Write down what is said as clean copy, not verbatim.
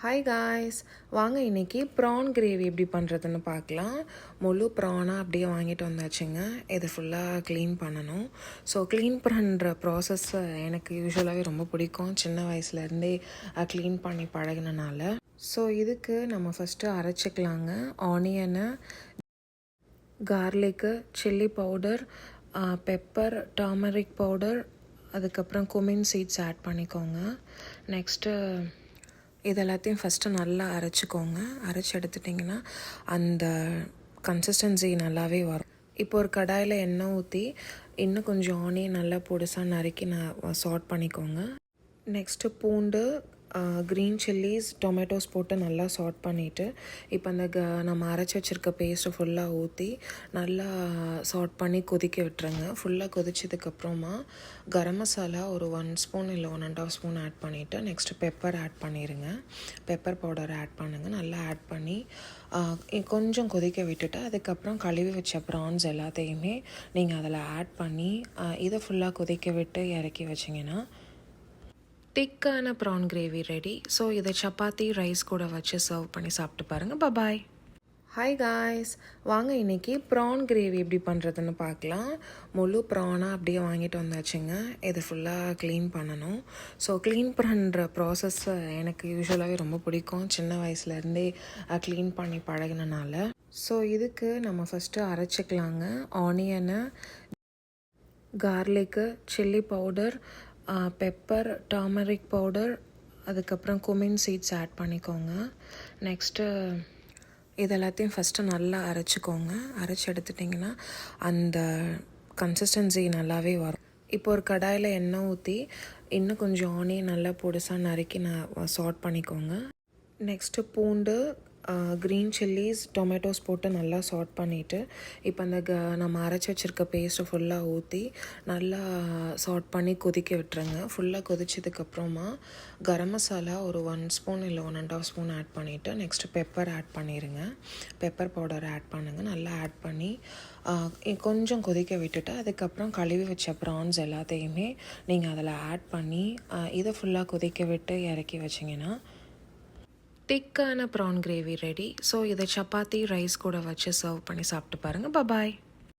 Hi guys, வாங்க இன்றைக்கி prawn gravy எப்படி பண்ணுறதுன்னு பார்க்கலாம். முழு ப்ரானாக அப்படியே வாங்கிட்டு வந்தாச்சுங்க. இது ஃபுல்லாக க்ளீன் பண்ணணும். ஸோ க்ளீன் பண்ணுற ப்ராசஸ் எனக்கு யூஸ்வலாகவே ரொம்ப பிடிக்கும். சின்ன வயசுலேருந்தே க்ளீன் பண்ணி பழகினனால. ஸோ இதுக்கு நம்ம ஃபஸ்ட்டு அரைச்சிக்கலாங்க. Onion, garlic, chilli powder, pepper, turmeric powder, அதுக்கப்புறம் குமின் சீட்ஸ் ஆட் பண்ணிக்கோங்க. நெக்ஸ்ட்டு இது எல்லாத்தையும் ஃபஸ்ட்டு நல்லா அரைச்சிக்கோங்க. அரைச்சி எடுத்துட்டிங்கன்னா அந்த கன்சிஸ்டன்சி நல்லாவே வரும். இப்போ ஒரு கடாயில் எண்ணெய் ஊற்றி இன்னும் கொஞ்சம் ஆனியன் நல்லா பொடிசாக நறுக்கி சாட் பண்ணிக்கோங்க. நெக்ஸ்ட்டு பூண்டு, க்ரீன் சில்லிஸ், டொமேட்டோஸ் போட்டு நல்லா சாட் பண்ணிவிட்டு இப்போ அந்த நம்ம அரைச்சி வச்சுருக்க பேஸ்ட்டை ஃபுல்லாக ஊற்றி நல்லா சாட் பண்ணி கொதிக்க விட்டுருங்க. ஃபுல்லாக கொதிச்சதுக்கப்புறமா கரம் மசாலா ஒரு 1 ஸ்பூன் இல்லை 1.5 ஸ்பூன் ஆட் பண்ணிவிட்டு நெக்ஸ்ட்டு பெப்பர் ஆட் பண்ணிடுங்க. பெப்பர் பவுடர் ஆட் பண்ணுங்கள். நல்லா ஆட் பண்ணி கொஞ்சம் கொதிக்க விட்டுட்டு அதுக்கப்புறம் கழுவி வச்ச ப்ரான்ஸ் எல்லாத்தையுமே நீங்கள் அதில் ஆட் பண்ணி இதை ஃபுல்லாக கொதிக்க விட்டு இறக்கி வச்சிங்கன்னா திக்கான ப்ரான் கிரேவி ரெடி. ஸோ இதை சப்பாத்தி ரைஸ் கூட வச்சு சர்வ் பண்ணி சாப்பிட்டு பாருங்கள். பாய். ஹாய் காய்ஸ், வாங்க இன்றைக்கி ப்ரான் கிரேவி எப்படி பண்ணுறதுன்னு பார்க்கலாம். முழு ப்ரானாக அப்படியே வாங்கிட்டு வந்தாச்சுங்க. இது ஃபுல்லாக க்ளீன் பண்ணணும். ஸோ க்ளீன் பண்ணுற ப்ராசஸ் எனக்கு யூஸ்வலாகவே ரொம்ப பிடிக்கும். சின்ன வயசுலேருந்தே க்ளீன் பண்ணி பழகினனால. ஸோ இதுக்கு நம்ம ஃபஸ்ட்டு அரைச்சிக்கலாங்க. Onion, garlic, chilli powder, pepper, turmeric powder, அதுக்கப்புறம் குமின் சீட்ஸ் ஆட் பண்ணிக்கோங்க. நெக்ஸ்ட்டு இது எல்லாத்தையும் ஃபஸ்ட்டு நல்லா அரைச்சிக்கோங்க. அரைச்சி எடுத்துட்டிங்கன்னா அந்த கன்சிஸ்டன்சி நல்லாவே வரும். இப்போ ஒரு கடாயில் எண்ணெய் ஊற்றி இன்னும் கொஞ்சம் ஆனியன் நல்லா பொடிசாக நறுக்கி சாட் பண்ணிக்கோங்க. நெக்ஸ்ட்டு பூண்டு, க்ரீன் சில்லிஸ், டொமேட்டோஸ் போட்டு நல்லா சாட் பண்ணிவிட்டு இப்போ அந்த நம்ம அரைச்சி வச்சுருக்க பேஸ்ட்டை ஃபுல்லாக ஊற்றி நல்லா சாட் பண்ணி கொதிக்க விட்டுருங்க. ஃபுல்லாக கொதிச்சதுக்கப்புறமா கரம் மசாலா ஒரு 1 ஸ்பூன் இல்லை 1.5 ஸ்பூன் ஆட் பண்ணிவிட்டு நெக்ஸ்ட்டு பெப்பர் ஆட் பண்ணிடுங்க. பெப்பர் பவுடர் ஆட் பண்ணுங்கள். நல்லா ஆட் பண்ணி கொஞ்சம் கொதிக்க விட்டுட்டு அதுக்கப்புறம் கழுவி வச்ச ப்ரான்ஸ் எல்லாத்தையுமே நீங்கள் அதில் ஆட் பண்ணி இதை ஃபுல்லாக கொதிக்க விட்டு இறக்கி வச்சிங்கன்னா திக்கான ப்ரான் கிரேவி ரெடி. ஸோ இதை சப்பாத்தி ரைஸ் கூட வச்சு சர்வ் பண்ணி சாப்பிட்டு பாருங்கள். பாய்.